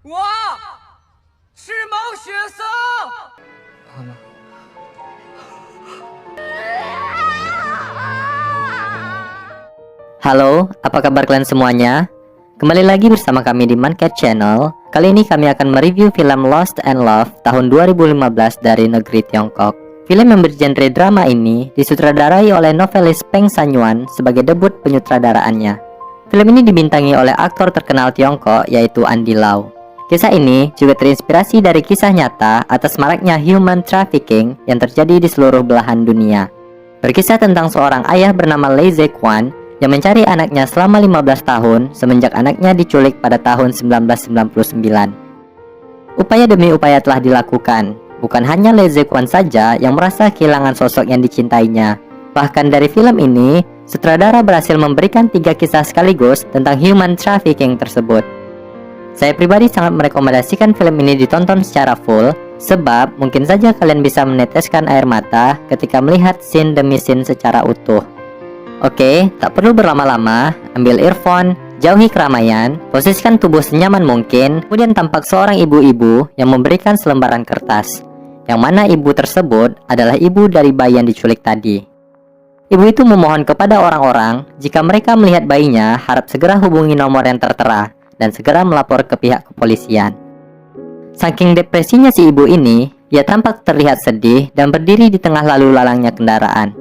我是毛血僧。Halo, apa kabar kalian semuanya? Kembali lagi bersama kami di Mancat Channel. Kali ini kami akan mereview film Lost and Love tahun 2015 dari negeri Tiongkok. Film yang bergenre drama ini disutradarai oleh novelis Peng Sanyuan sebagai debut penyutradaraannya. Film ini dibintangi oleh aktor terkenal Tiongkok yaitu Andy Lau. Kisah ini juga terinspirasi dari kisah nyata atas maraknya human trafficking yang terjadi di seluruh belahan dunia. Berkisah tentang seorang ayah bernama Lee Ze-kwon yang mencari anaknya selama 15 tahun semenjak anaknya diculik pada tahun 1999. Upaya demi upaya telah dilakukan. Bukan hanya Lee Ze-kwon saja yang merasa kehilangan sosok yang dicintainya. Bahkan dari film ini, sutradara berhasil memberikan 3 kisah sekaligus tentang human trafficking tersebut. Saya pribadi sangat merekomendasikan film ini ditonton secara full, sebab mungkin saja kalian bisa meneteskan air mata ketika melihat scene demi scene secara utuh. Oke, tak perlu berlama-lama, ambil earphone, jauhi keramaian, posisikan tubuh senyaman mungkin, kemudian tampak seorang ibu-ibu yang memberikan selembaran kertas, yang mana ibu tersebut adalah ibu dari bayi yang diculik tadi. Ibu itu memohon kepada orang-orang, jika mereka melihat bayinya, harap segera hubungi nomor yang tertera, dan segera melapor ke pihak kepolisian. Saking depresinya si ibu ini, ia tampak terlihat sedih dan berdiri di tengah lalu lalangnya kendaraan.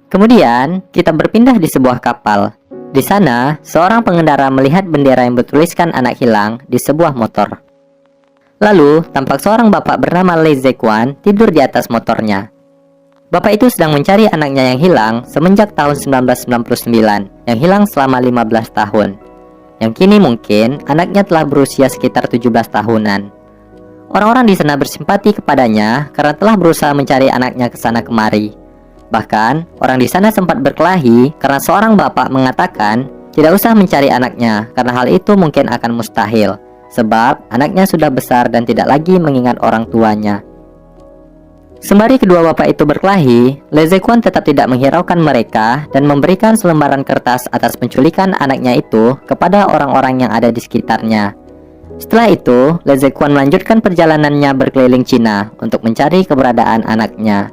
Kemudian, kita berpindah di sebuah kapal. Di sana, seorang pengendara melihat bendera yang bertuliskan anak hilang di sebuah motor. Lalu, tampak seorang bapak bernama Lee Ze-kwon tidur di atas motornya. Bapak itu sedang mencari anaknya yang hilang semenjak tahun 1999, yang hilang selama 15 tahun. Yang kini mungkin anaknya telah berusia sekitar 17 tahunan. Orang-orang di sana bersimpati kepadanya karena telah berusaha mencari anaknya ke sana kemari. Bahkan, orang di sana sempat berkelahi karena seorang bapak mengatakan tidak usah mencari anaknya karena hal itu mungkin akan mustahil, sebab anaknya sudah besar dan tidak lagi mengingat orang tuanya. Sembari kedua bapak itu berkelahi, Lee Ze-kwon tetap tidak menghiraukan mereka dan memberikan selembaran kertas atas penculikan anaknya itu kepada orang-orang yang ada di sekitarnya. Setelah itu, Lee Ze-kwon melanjutkan perjalanannya berkeliling Cina untuk mencari keberadaan anaknya.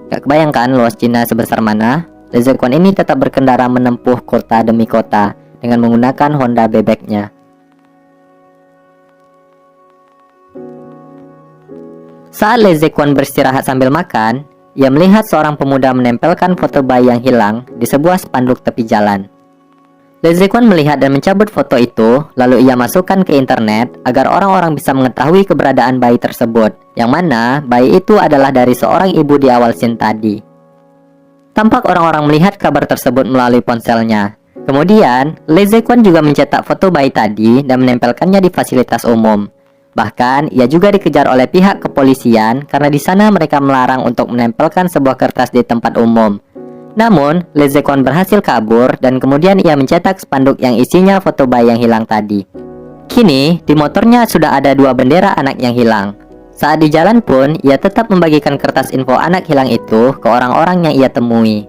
Gak kebayangkan luas Cina sebesar mana? Lee Ze-kwon ini tetap berkendara menempuh kota demi kota dengan menggunakan Honda bebeknya. Saat Lee Ze-kwon beristirahat sambil makan, ia melihat seorang pemuda menempelkan foto bayi yang hilang di sebuah spanduk tepi jalan. Lee Ze-kwon melihat dan mencabut foto itu, lalu ia masukkan ke internet agar orang-orang bisa mengetahui keberadaan bayi tersebut, yang mana bayi itu adalah dari seorang ibu di awal scene tadi. Tampak orang-orang melihat kabar tersebut melalui ponselnya. Kemudian, Lee Ze-kwon juga mencetak foto bayi tadi dan menempelkannya di fasilitas umum. Bahkan, ia juga dikejar oleh pihak kepolisian karena di sana mereka melarang untuk menempelkan sebuah kertas di tempat umum. Namun, Lee Ze-kwon berhasil kabur dan kemudian ia mencetak spanduk yang isinya foto bayi yang hilang tadi. Kini, di motornya sudah ada 2 bendera anak yang hilang. Saat di jalan pun, ia tetap membagikan kertas info anak hilang itu ke orang-orang yang ia temui.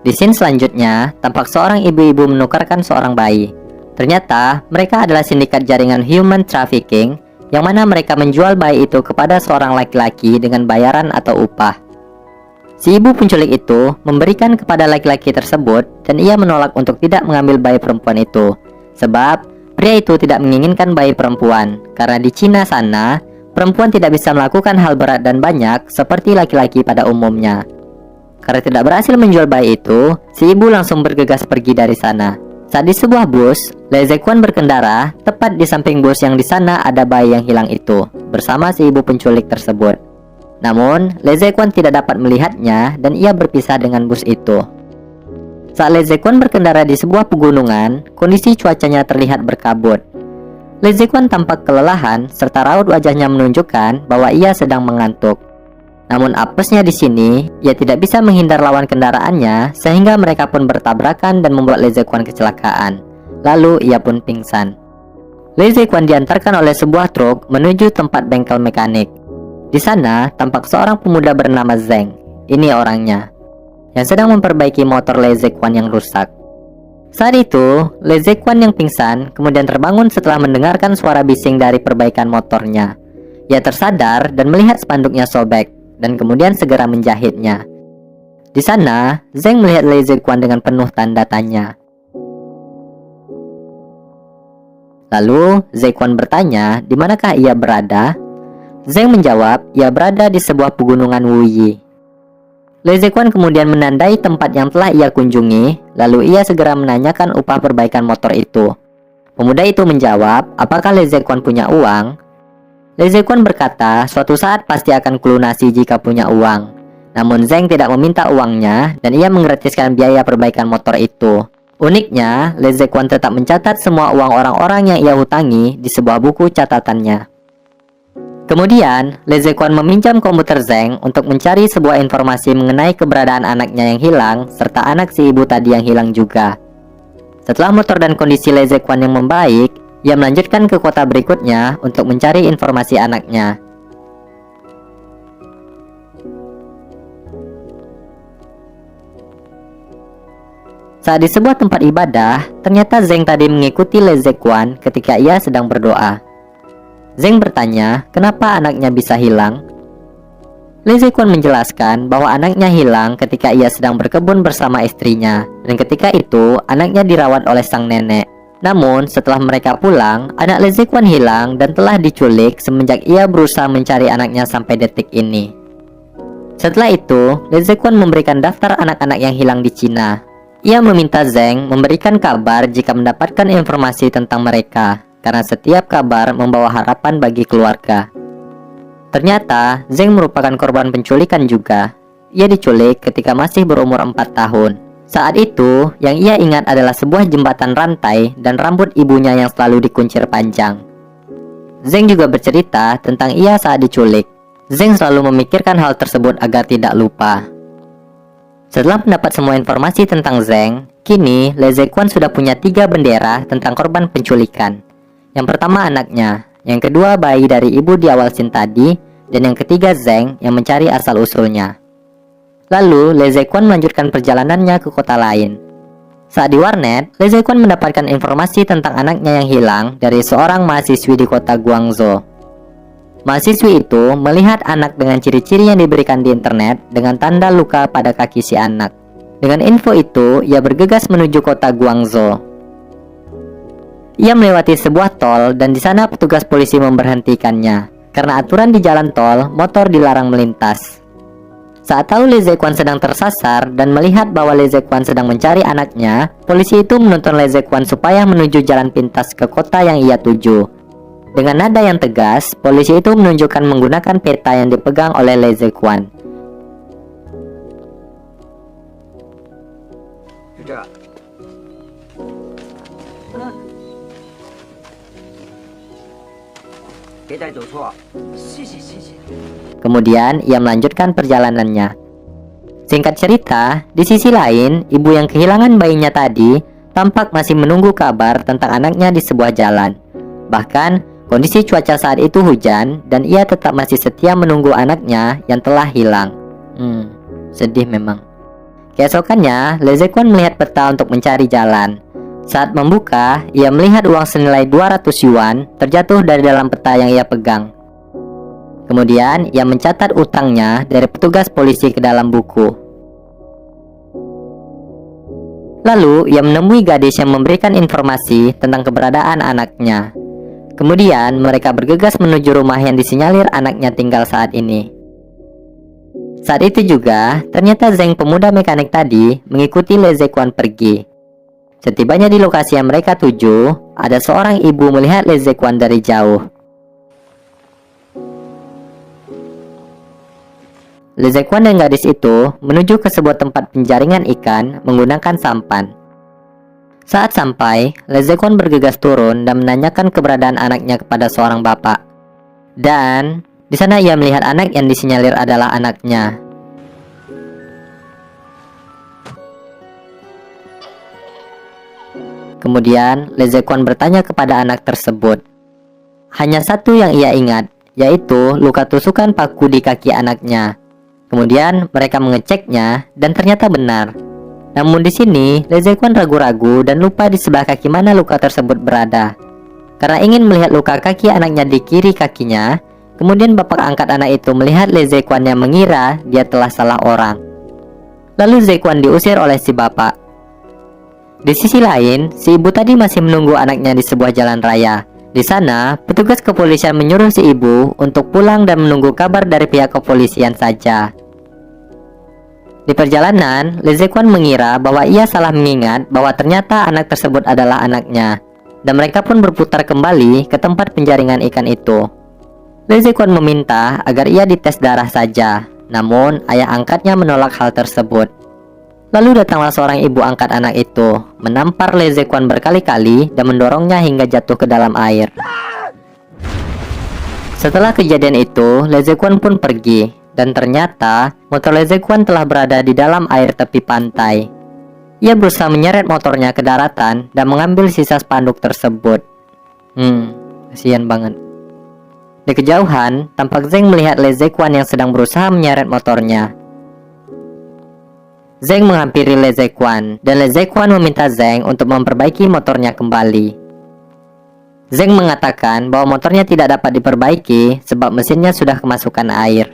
Di scene selanjutnya, tampak seorang ibu-ibu menukarkan seorang bayi. Ternyata, mereka adalah sindikat jaringan human trafficking, yang mana mereka menjual bayi itu kepada seorang laki-laki dengan bayaran atau upah. Si ibu penculik itu memberikan kepada laki-laki tersebut dan ia menolak untuk tidak mengambil bayi perempuan itu. Sebab pria itu tidak menginginkan bayi perempuan karena di Cina sana perempuan tidak bisa melakukan hal berat dan banyak seperti laki-laki pada umumnya. Karena tidak berhasil menjual bayi itu, si ibu langsung bergegas pergi dari sana. Saat di sebuah bus, Lee Ze-kwon berkendara tepat di samping bus yang di sana ada bayi yang hilang itu bersama si ibu penculik tersebut. Namun, Lee Ze-kwon tidak dapat melihatnya dan ia berpisah dengan bus itu. Saat Lee Ze-kwon berkendara di sebuah pegunungan, kondisi cuacanya terlihat berkabut. Lee Ze-kwon tampak kelelahan serta raut wajahnya menunjukkan bahwa ia sedang mengantuk. Namun apesnya di sini, ia tidak bisa menghindar lawan kendaraannya sehingga mereka pun bertabrakan dan membuat Lee Ze-kwon kecelakaan. Lalu ia pun pingsan. Lee Ze-kwon diantarkan oleh sebuah truk menuju tempat bengkel mekanik. Di sana, tampak seorang pemuda bernama Zeng. Ini orangnya, yang sedang memperbaiki motor Lee Ze-kwon yang rusak. Saat itu, Le Zequan yang pingsan kemudian terbangun setelah mendengarkan suara bising dari perbaikan motornya. Ia tersadar dan melihat spanduknya sobek, dan kemudian segera menjahitnya. Di sana, Zeng melihat Le Zequan dengan penuh tanda tanya. Lalu, Zequan bertanya di manakah ia berada. Zeng menjawab, ia berada di sebuah pegunungan Wuyi. Le Zequan kemudian menandai tempat yang telah ia kunjungi, lalu ia segera menanyakan upah perbaikan motor itu. Pemuda itu menjawab, apakah Le Zequan punya uang? Le Zequan berkata, suatu saat pasti akan kulunasi jika punya uang. Namun Zeng tidak meminta uangnya, dan ia menggratiskan biaya perbaikan motor itu. Uniknya, Le Zequan tetap mencatat semua uang orang-orang yang ia hutangi di sebuah buku catatannya. Kemudian, Le Zequan meminjam komputer Zeng untuk mencari sebuah informasi mengenai keberadaan anaknya yang hilang, serta anak si ibu tadi yang hilang juga. Setelah motor dan kondisi Le Zequan yang membaik, ia melanjutkan ke kota berikutnya untuk mencari informasi anaknya. Saat di sebuah tempat ibadah, ternyata Zeng tadi mengikuti Le Zequan ketika ia sedang berdoa. Zeng bertanya, kenapa anaknya bisa hilang? Le Zequan menjelaskan bahwa anaknya hilang ketika ia sedang berkebun bersama istrinya, dan ketika itu anaknya dirawat oleh sang nenek. Namun, setelah mereka pulang, anak Le Zequan hilang dan telah diculik semenjak ia berusaha mencari anaknya sampai detik ini. Setelah itu, Le Zequan memberikan daftar anak-anak yang hilang di Cina. Ia meminta Zeng memberikan kabar jika mendapatkan informasi tentang mereka, karena setiap kabar membawa harapan bagi keluarga. Ternyata, Zeng merupakan korban penculikan juga. Ia diculik ketika masih berumur 4 tahun. Saat itu, yang ia ingat adalah sebuah jembatan rantai dan rambut ibunya yang selalu dikuncir panjang. Zeng juga bercerita tentang ia saat diculik. Zeng selalu memikirkan hal tersebut agar tidak lupa. Setelah mendapat semua informasi tentang Zeng, kini Le Zequan sudah punya 3 bendera tentang korban penculikan. Yang pertama anaknya, yang kedua bayi dari ibu di awal scene tadi, dan yang ketiga Zeng yang mencari asal-usulnya. Lalu, Le Zequan melanjutkan perjalanannya ke kota lain. Saat di warnet, Le Zequan mendapatkan informasi tentang anaknya yang hilang dari seorang mahasiswi di kota Guangzhou. Mahasiswi itu melihat anak dengan ciri-ciri yang diberikan di internet dengan tanda luka pada kaki si anak. Dengan info itu, ia bergegas menuju kota Guangzhou. Ia melewati sebuah tol dan di sana petugas polisi memberhentikannya. Karena aturan di jalan tol, motor dilarang melintas. Saat tahu Le Zequan sedang tersasar dan melihat bahwa Le Zequan sedang mencari anaknya, polisi itu menuntun Le Zequan supaya menuju jalan pintas ke kota yang ia tuju. Dengan nada yang tegas, polisi itu menunjukkan menggunakan peta yang dipegang oleh Le Zequan. Kemudian ia melanjutkan perjalanannya. Singkat cerita, di sisi lain, ibu yang kehilangan bayinya tadi tampak masih menunggu kabar tentang anaknya di sebuah jalan. Bahkan, kondisi cuaca saat itu hujan dan ia tetap masih setia menunggu anaknya yang telah hilang. Sedih memang. Keesokannya, Le Zequan melihat peta untuk mencari jalan. Saat membuka, ia melihat uang senilai 200 yuan terjatuh dari dalam peta yang ia pegang. Kemudian, ia mencatat utangnya dari petugas polisi ke dalam buku. Lalu, ia menemui gadis yang memberikan informasi tentang keberadaan anaknya. Kemudian, mereka bergegas menuju rumah yang disinyalir anaknya tinggal saat ini. Saat itu juga, ternyata Zeng pemuda mekanik tadi mengikuti Le Zequan pergi. Setibanya di lokasi yang mereka tuju, ada seorang ibu melihat Le Zequan dari jauh. Le Zequan dan gadis itu menuju ke sebuah tempat penjaringan ikan menggunakan sampan. Saat sampai, Le Zequan bergegas turun dan menanyakan keberadaan anaknya kepada seorang bapak. Dan di sana ia melihat anak yang disinyalir adalah anaknya. Kemudian, Le Zequan bertanya kepada anak tersebut. Hanya satu yang ia ingat, yaitu luka tusukan paku di kaki anaknya. Kemudian, mereka mengeceknya dan ternyata benar. Namun di sini, Le Zequan ragu-ragu dan lupa di sebelah kaki mana luka tersebut berada. Karena ingin melihat luka kaki anaknya di kiri kakinya, kemudian bapak angkat anak itu melihat Le Zequan yang mengira dia telah salah orang. Lalu Zequan diusir oleh si bapak. Di sisi lain, si ibu tadi masih menunggu anaknya di sebuah jalan raya. Di sana, petugas kepolisian menyuruh si ibu untuk pulang dan menunggu kabar dari pihak kepolisian saja. Di perjalanan, Le Zequan mengira bahwa ia salah mengingat bahwa ternyata anak tersebut adalah anaknya, dan mereka pun berputar kembali ke tempat penjaringan ikan itu. Le Zequan meminta agar ia dites darah saja, namun ayah angkatnya menolak hal tersebut. Lalu datanglah seorang ibu angkat anak itu, menampar Le Zequan berkali-kali dan mendorongnya hingga jatuh ke dalam air. Setelah kejadian itu, Le Zequan pun pergi. Dan ternyata, motor Le Zequan telah berada di dalam air tepi pantai. Ia berusaha menyeret motornya ke daratan dan mengambil sisa spanduk tersebut. Kasihan banget. Di kejauhan, tampak Zeng melihat Le Zequan yang sedang berusaha menyeret motornya. Zeng menghampiri Le Zequan, dan Le Zequan meminta Zeng untuk memperbaiki motornya kembali. Zeng mengatakan bahwa motornya tidak dapat diperbaiki sebab mesinnya sudah kemasukan air.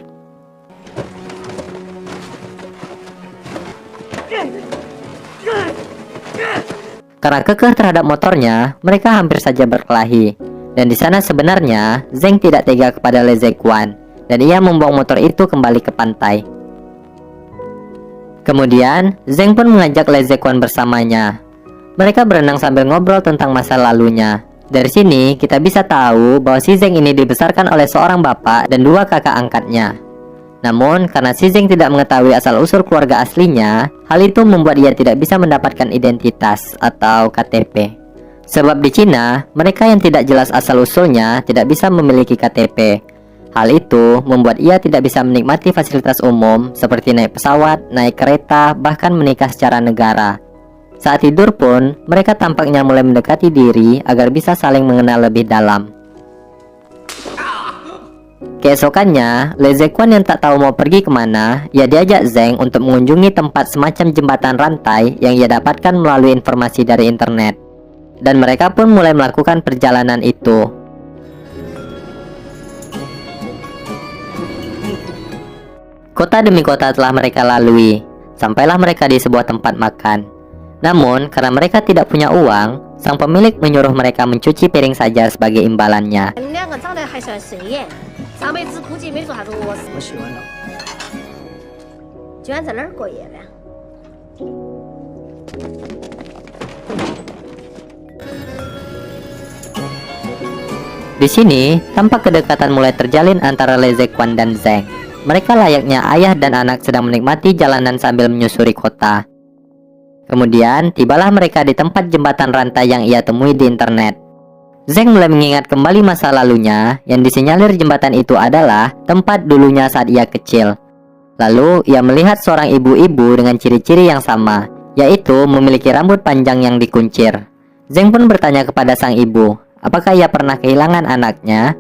Karena kekeh terhadap motornya, mereka hampir saja berkelahi. Dan di sana sebenarnya, Zeng tidak tega kepada Le Zequan, dan ia membawa motor itu kembali ke pantai. Kemudian, Zeng pun mengajak Le Zequan bersamanya. Mereka berenang sambil ngobrol tentang masa lalunya. Dari sini, kita bisa tahu bahwa si Zeng ini dibesarkan oleh seorang bapak dan dua kakak angkatnya. Namun, karena si Zeng tidak mengetahui asal-usul keluarga aslinya, hal itu membuat ia tidak bisa mendapatkan identitas atau KTP. Sebab di Cina, mereka yang tidak jelas asal-usulnya tidak bisa memiliki KTP. Hal itu membuat ia tidak bisa menikmati fasilitas umum seperti naik pesawat, naik kereta, bahkan menikah secara negara. Saat tidur pun, mereka tampaknya mulai mendekati diri agar bisa saling mengenal lebih dalam. Keesokannya, Le Zequan yang tak tahu mau pergi kemana, ia diajak Zeng untuk mengunjungi tempat semacam jembatan rantai yang ia dapatkan melalui informasi dari internet. Dan mereka pun mulai melakukan perjalanan itu. Kota demi kota telah mereka lalui, sampailah mereka di sebuah tempat makan. Namun, karena mereka tidak punya uang, sang pemilik menyuruh mereka mencuci piring saja sebagai imbalannya. 上辈子估计没做啥子恶事，我喜欢了。居然在哪儿过夜了？ Di sini, tampak kedekatan mulai terjalin antara Le Zequan dan Zeng. Mereka layaknya ayah dan anak sedang menikmati jalanan sambil menyusuri kota. Kemudian, tibalah mereka di tempat jembatan rantai yang ia temui di internet. Zeng mulai mengingat kembali masa lalunya yang disinyalir jembatan itu adalah tempat dulunya saat ia kecil. Lalu, ia melihat seorang ibu-ibu dengan ciri-ciri yang sama, yaitu memiliki rambut panjang yang dikuncir. Zeng pun bertanya kepada sang ibu, apakah ia pernah kehilangan anaknya?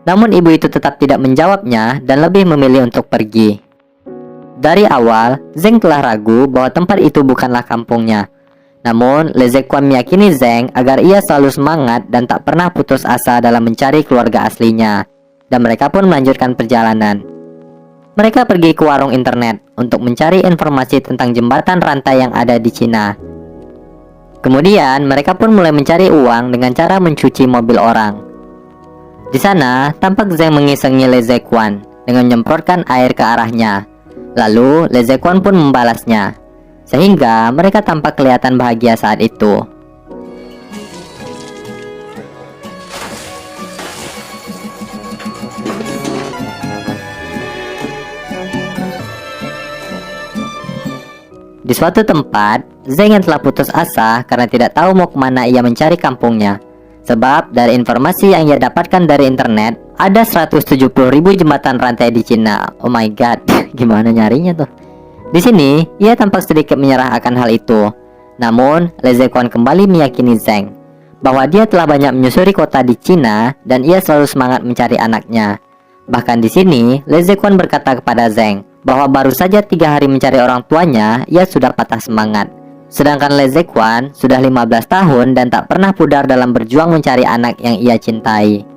Namun ibu itu tetap tidak menjawabnya dan lebih memilih untuk pergi. Dari awal, Zeng telah ragu bahwa tempat itu bukanlah kampungnya. Namun, Le Zequan meyakini Zeng agar ia selalu semangat dan tak pernah putus asa dalam mencari keluarga aslinya. Dan mereka pun melanjutkan perjalanan. Mereka pergi ke warung internet untuk mencari informasi tentang jembatan rantai yang ada di Cina. Kemudian, mereka pun mulai mencari uang dengan cara mencuci mobil orang. Di sana, tampak Zeng mengisengi Le Zequan dengan menyemprotkan air ke arahnya. Lalu, Le Zequan pun membalasnya. Sehingga mereka tampak kelihatan bahagia saat itu. Di suatu tempat, Zeng yang telah putus asa karena tidak tahu mau kemana ia mencari kampungnya. Sebab dari informasi yang ia dapatkan dari internet, ada 170.000 jembatan rantai di Cina. Oh my god, gimana nyarinya tuh? Di sini, ia tampak sedikit menyerah akan hal itu. Namun, Le Zequan kembali meyakini Zeng bahwa dia telah banyak menyusuri kota di Cina dan ia selalu semangat mencari anaknya. Bahkan di sini, Le Zequan berkata kepada Zeng bahwa baru saja 3 hari mencari orang tuanya, ia sudah patah semangat. Sedangkan Le Zequan sudah 15 tahun dan tak pernah pudar dalam berjuang mencari anak yang ia cintai.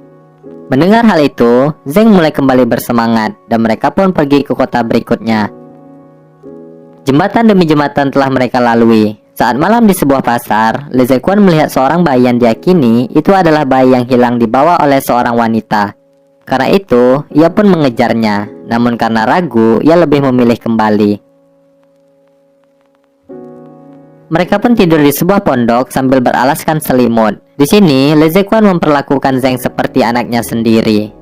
Mendengar hal itu, Zeng mulai kembali bersemangat dan mereka pun pergi ke kota berikutnya. Jembatan demi jembatan telah mereka lalui. Saat malam di sebuah pasar, Le Zequan melihat seorang bayi yang diyakini itu adalah bayi yang hilang dibawa oleh seorang wanita. Karena itu, ia pun mengejarnya. Namun karena ragu, ia lebih memilih kembali. Mereka pun tidur di sebuah pondok sambil beralaskan selimut. Di sini, Le Zequan memperlakukan Zeng seperti anaknya sendiri.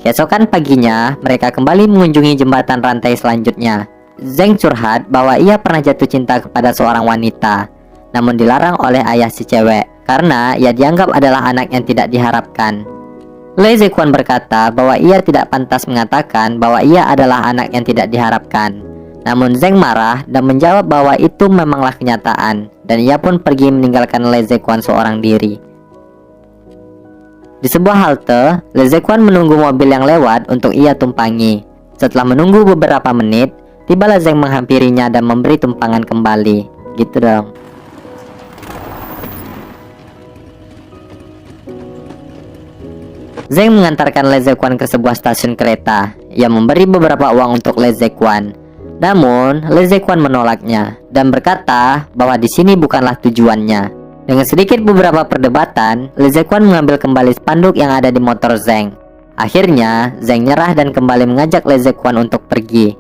Keesokan paginya, mereka kembali mengunjungi jembatan rantai selanjutnya. Zeng curhat bahwa ia pernah jatuh cinta kepada seorang wanita, namun dilarang oleh ayah si cewek karena ia dianggap adalah anak yang tidak diharapkan. Le Zequan berkata bahwa ia tidak pantas mengatakan bahwa ia adalah anak yang tidak diharapkan. Namun Zeng marah dan menjawab bahwa itu memanglah kenyataan, dan ia pun pergi meninggalkan Le Zequan seorang diri. Di sebuah halte, Le Zequan menunggu mobil yang lewat untuk ia tumpangi. Setelah menunggu beberapa menit, tibalah Zeng menghampirinya dan memberi tumpangan kembali. Gitu dong. Zeng mengantarkan Le Zequan ke sebuah stasiun kereta. Ia memberi beberapa uang untuk Le Zequan. Namun, Le Zequan menolaknya dan berkata bahwa di sini bukanlah tujuannya. Dengan sedikit beberapa perdebatan, Le Zequan mengambil kembali spanduk yang ada di motor Zeng. Akhirnya, Zeng nyerah dan kembali mengajak Le Zequan untuk pergi.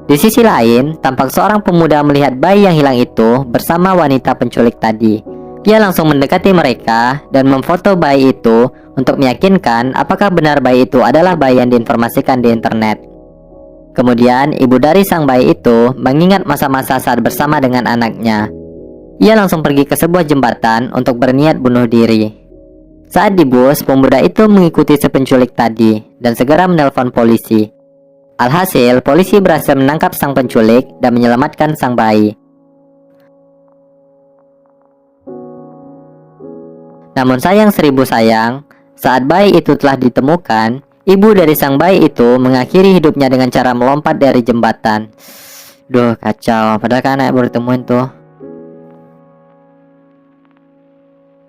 Di sisi lain, tampak seorang pemuda melihat bayi yang hilang itu bersama wanita penculik tadi. Dia langsung mendekati mereka dan memfoto bayi itu untuk meyakinkan apakah benar bayi itu adalah bayi yang diinformasikan di internet. Kemudian, ibu dari sang bayi itu mengingat masa-masa saat bersama dengan anaknya. Ia langsung pergi ke sebuah jembatan untuk berniat bunuh diri. Saat di bus, pemuda itu mengikuti si penculik tadi dan segera menelpon polisi. Alhasil, polisi berhasil menangkap sang penculik dan menyelamatkan sang bayi. Namun sayang seribu sayang, saat bayi itu telah ditemukan, ibu dari sang bayi itu mengakhiri hidupnya dengan cara melompat dari jembatan. Duh, kacau, padahal kan anak baru temuin tuh.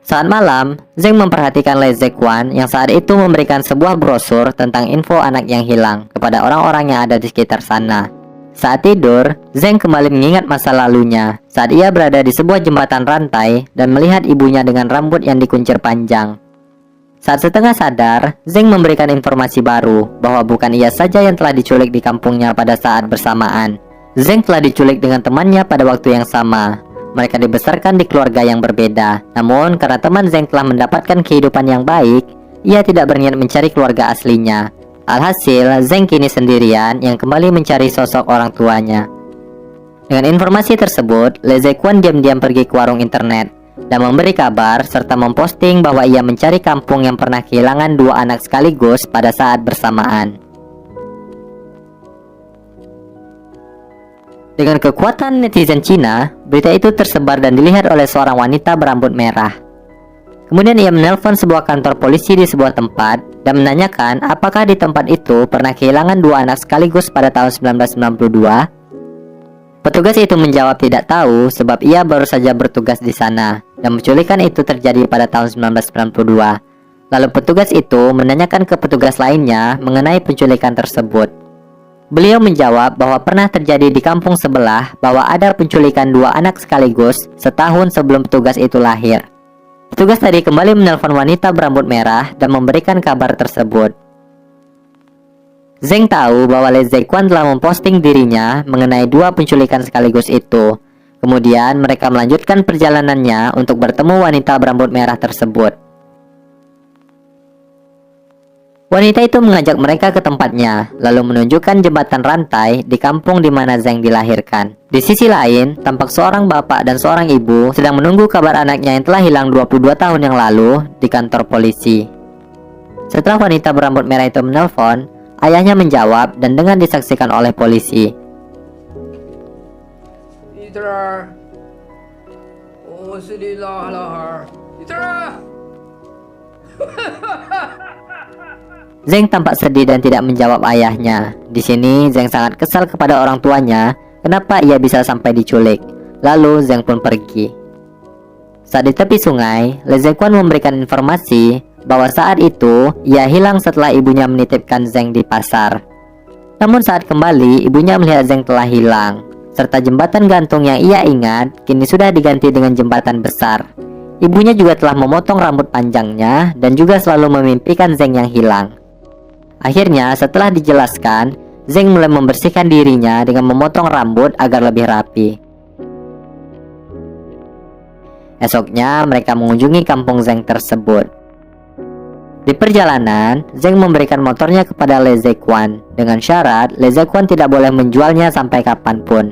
Saat malam, Zeng memperhatikan Le Zequan yang saat itu memberikan sebuah brosur tentang info anak yang hilang kepada orang-orang yang ada di sekitar sana. Saat tidur, Zeng kembali mengingat masa lalunya saat ia berada di sebuah jembatan rantai dan melihat ibunya dengan rambut yang dikuncir panjang. Saat setengah sadar, Zeng memberikan informasi baru bahwa bukan ia saja yang telah diculik di kampungnya pada saat bersamaan. Zeng telah diculik dengan temannya pada waktu yang sama. Mereka dibesarkan di keluarga yang berbeda. Namun, karena teman Zeng telah mendapatkan kehidupan yang baik, ia tidak berniat mencari keluarga aslinya. Alhasil, Zeng kini sendirian yang kembali mencari sosok orang tuanya. Dengan informasi tersebut, Le Zequan diam-diam pergi ke warung internet dan memberi kabar serta memposting bahwa ia mencari kampung yang pernah kehilangan dua anak sekaligus pada saat bersamaan. Dengan kekuatan netizen Cina, berita itu tersebar dan dilihat oleh seorang wanita berambut merah. Kemudian ia menelpon sebuah kantor polisi di sebuah tempat dan menanyakan apakah di tempat itu pernah kehilangan dua anak sekaligus pada tahun 1992. Petugas itu menjawab tidak tahu sebab ia baru saja bertugas di sana dan penculikan itu terjadi pada tahun 1992. Lalu petugas itu menanyakan ke petugas lainnya mengenai penculikan tersebut. Beliau menjawab bahwa pernah terjadi di kampung sebelah bahwa ada penculikan dua anak sekaligus setahun sebelum petugas itu lahir. Petugas tadi kembali menelpon wanita berambut merah dan memberikan kabar tersebut. Zeng tahu bahwa Le Zequan telah memposting dirinya mengenai dua penculikan sekaligus itu. Kemudian mereka melanjutkan perjalanannya untuk bertemu wanita berambut merah tersebut. Wanita itu mengajak mereka ke tempatnya, lalu menunjukkan jembatan rantai di kampung di mana Zeng dilahirkan. Di sisi lain, tampak seorang bapak dan seorang ibu sedang menunggu kabar anaknya yang telah hilang 22 tahun yang lalu di kantor polisi. Setelah wanita berambut merah itu menelpon, ayahnya menjawab dan dengan disaksikan oleh polisi. Peter, 我是你老孩儿，Peter。Zeng tampak sedih dan tidak menjawab ayahnya. Di sini Zeng sangat kesal kepada orang tuanya, kenapa ia bisa sampai diculik. Lalu Zeng pun pergi. Saat di tepi sungai, Le Zequan memberikan informasi bahwa saat itu ia hilang setelah ibunya menitipkan Zeng di pasar. Namun saat kembali, ibunya melihat Zeng telah hilang, serta jembatan gantung yang ia ingat kini sudah diganti dengan jembatan besar. Ibunya juga telah memotong rambut panjangnya dan juga selalu memimpikan Zeng yang hilang. Akhirnya setelah dijelaskan, Zeng mulai membersihkan dirinya dengan memotong rambut agar lebih rapi. Esoknya mereka mengunjungi kampung Zeng tersebut. Di perjalanan, Zeng memberikan motornya kepada Le Zequan dengan syarat Le Zequan tidak boleh menjualnya sampai kapanpun.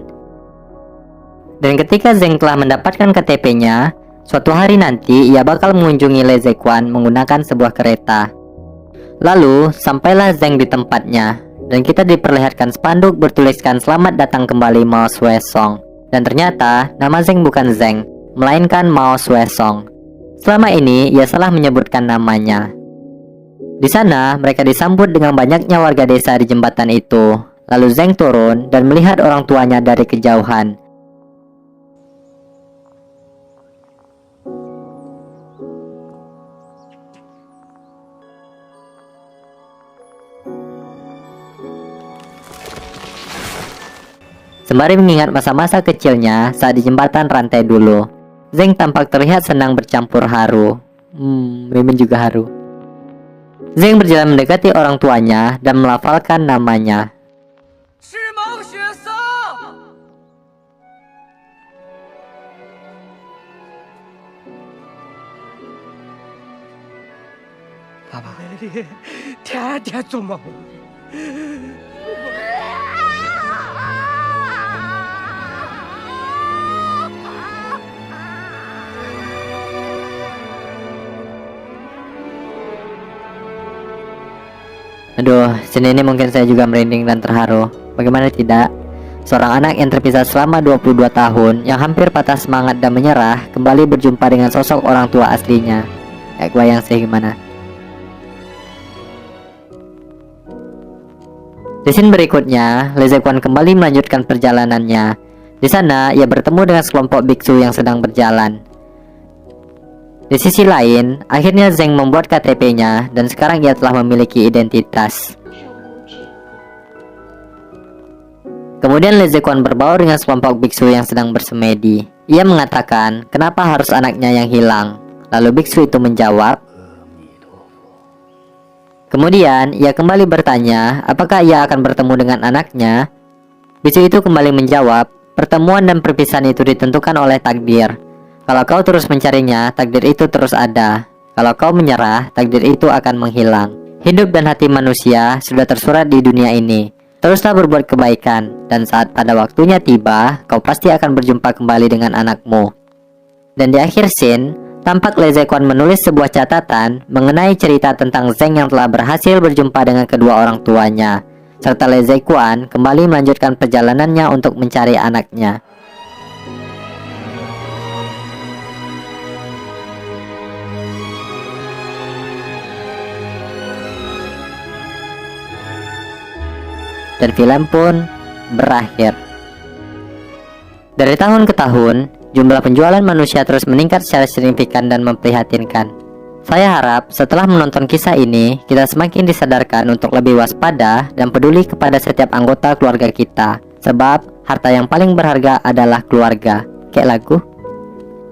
Dan ketika Zeng telah mendapatkan KTP-nya, suatu hari nanti ia bakal mengunjungi Le Zequan menggunakan sebuah kereta. Lalu, sampailah Zeng di tempatnya, dan kita diperlihatkan spanduk bertuliskan "Selamat datang kembali Mao Suesong." Dan ternyata, nama Zeng bukan Zeng, melainkan Mao Suesong. Selama ini, ia salah menyebutkan namanya. Di sana, mereka disambut dengan banyaknya warga desa di jembatan itu. Lalu Zeng turun dan melihat orang tuanya dari kejauhan. Sembari mengingat masa-masa kecilnya saat di jembatan rantai dulu, Zeng tampak terlihat senang bercampur haru. Mimin juga haru. Zeng berjalan mendekati orang tuanya dan melafalkan namanya. Papa, 天天做梦。 Aduh, sini ini mungkin saya juga merinding dan terharu. Bagaimana tidak? Seorang anak yang terpisah selama 22 tahun, yang hampir patah semangat dan menyerah, kembali berjumpa dengan sosok orang tua aslinya. Bayang sih gimana. Di scene berikutnya, Le Zequan kembali melanjutkan perjalanannya. Di sana, ia bertemu dengan sekelompok biksu yang sedang berjalan. Di sisi lain, akhirnya Zeng membuat KTP-nya dan sekarang ia telah memiliki identitas. Kemudian Le Zequan berbaur dengan sekelompok biksu yang sedang bersemedi. Ia mengatakan, kenapa harus anaknya yang hilang? Lalu biksu itu menjawab. Kemudian, ia kembali bertanya, apakah ia akan bertemu dengan anaknya? Biksu itu kembali menjawab, pertemuan dan perpisahan itu ditentukan oleh takdir. Kalau kau terus mencarinya, takdir itu terus ada. Kalau kau menyerah, takdir itu akan menghilang. Hidup dan hati manusia sudah tersurat di dunia ini. Teruslah berbuat kebaikan, dan saat pada waktunya tiba, kau pasti akan berjumpa kembali dengan anakmu. Dan di akhir scene, tampak Le Zequan menulis sebuah catatan mengenai cerita tentang Zeng yang telah berhasil berjumpa dengan kedua orang tuanya. Serta Le Zequan kembali melanjutkan perjalanannya untuk mencari anaknya. Dan film pun berakhir. Dari tahun ke tahun, jumlah penjualan manusia terus meningkat secara signifikan dan memprihatinkan. Saya harap setelah menonton kisah ini, kita semakin disadarkan untuk lebih waspada dan peduli kepada setiap anggota keluarga kita. Sebab, harta yang paling berharga adalah keluarga. Kayak lagu.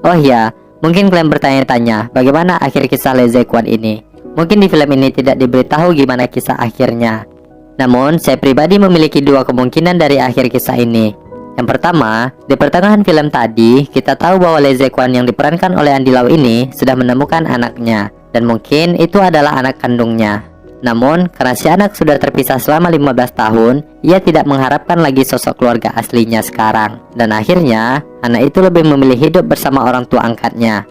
Oh iya, mungkin kalian bertanya-tanya, bagaimana akhir kisah Le Zequan ini? Mungkin di film ini tidak diberitahu gimana kisah akhirnya. Namun, saya pribadi memiliki dua kemungkinan dari akhir kisah ini. Yang pertama, di pertengahan film tadi, kita tahu bahwa Le Zequan yang diperankan oleh Andy Lau ini sudah menemukan anaknya, dan mungkin itu adalah anak kandungnya. Namun, karena si anak sudah terpisah selama 15 tahun, ia tidak mengharapkan lagi sosok keluarga aslinya sekarang. Dan akhirnya, anak itu lebih memilih hidup bersama orang tua angkatnya.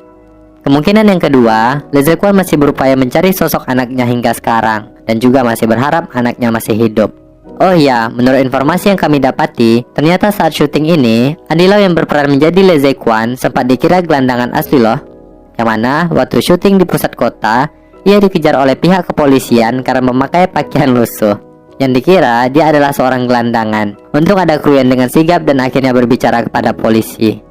Kemungkinan yang kedua, Le Zequan masih berupaya mencari sosok anaknya hingga sekarang, dan juga masih berharap anaknya masih hidup. Oh iya, menurut informasi yang kami dapati, ternyata saat syuting ini, Andy Lau yang berperan menjadi Le Zequan sempat dikira gelandangan asli loh. Yang mana, waktu syuting di pusat kota, Ia dikejar oleh pihak kepolisian karena memakai pakaian lusuh, yang dikira dia adalah seorang gelandangan. Untung ada kru yang dengan sigap dan akhirnya berbicara kepada polisi.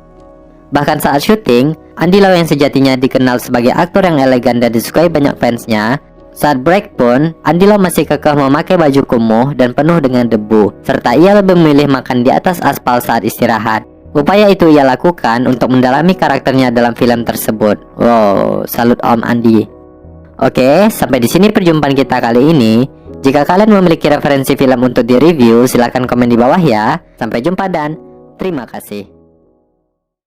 Bahkan saat syuting, Andy Lau yang sejatinya dikenal sebagai aktor yang elegan dan disukai banyak fansnya, saat break pun, Andy Lau masih kekeh memakai baju kumuh dan penuh dengan debu, serta ia lebih memilih makan di atas aspal saat istirahat. Upaya itu ia lakukan untuk mendalami karakternya dalam film tersebut. Wow, salut Om Andy. Oke, sampai di sini perjumpaan kita kali ini. Jika kalian memiliki referensi film untuk direview, silahkan komen di bawah ya. Sampai jumpa dan terima kasih.